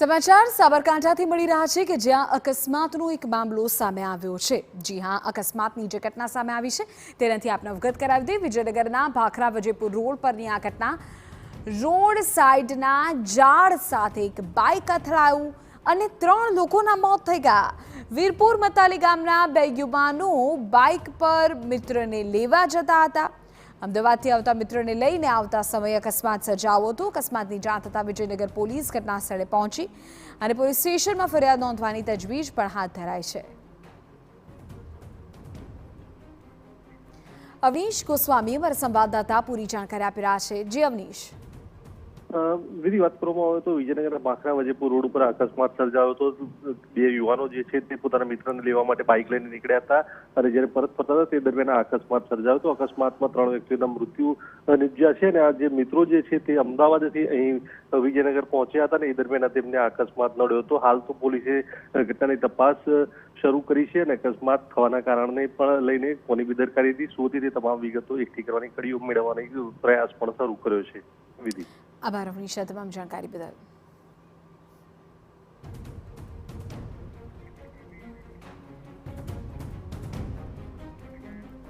સમાચાર સાબરકાંઠાથી મળી રહ્યા છે કે જ્યાં અકસ્માતનો એક મામલો સામે આવ્યો છે। જી હા, અકસ્માતની જે ઘટના સામે આવી છે તેનાથી આપને અવગત કરાવી દે। વિજયનગરના ભાખરા વજેપુર રોડ પરની આ ઘટના રોડ સાઈડના ઝાડ સાથે એક બાઇક અથડાયું અને 3 લોકોના મોત થઈ ગયા। વીરપુર મતાલી ગામના 2 યુવાનો બાઇક પર મિત્રને લેવા જતા હતા। અમદાવાદથી આવતા મિત્રને લઈને આવતા સમયે અકસ્માત સર્જાયો હતો। અકસ્માતની જાણ થતાં વિજયનગર પોલીસ ઘટના સ્થળે પહોંચી અને પોલીસ સ્ટેશનમાં ફરિયાદ નોંધવાની તજવીજ પણ હાથ ધરાઈ છે। અવનીશ ગોસ્વામી અમારા સંવાદદાતા પૂરી જાણકારી આપી રહ્યા છે। જી અવનીશ। વિધિ વાત કરવામાં આવે તો વિજયનગરના ભાખરા વજેપુર રોડ ઉપર અકસ્માત સર્જાયો હતો। 2 યુવાનો જે છે તે પોતાના મિત્રને લેવા માટે બાઇક લઈને નીકળ્યા હતા અને જ્યારે પરત ફરતા હતા તે દરમિયાન અકસ્માત સર્જાયો હતો। અકસ્માતમાં 3 વ્યક્તિઓના મૃત્યુ નિપજ્યા છે અને આ જે મિત્રો જે છે તે અમદાવાદથી અહીં વિજયનગર પહોંચ્યા હતા અને એ દરમિયાન તેમને અકસ્માત નડ્યો હતો। હાલ તો પોલીસે ઘટનાની તપાસ શરૂ કરી છે અને અકસ્માત થવાના કારણને પણ લઈને કોની બેદરકારી હતી, શું હતી તે તમામ વિગતો એકઠી કરવાની કડીઓ મેળવવાનો પ્રયાસ પણ શરૂ કર્યો છે। વિધિ, આભાર અવનીશ, તમામ જાણકારી બદલ।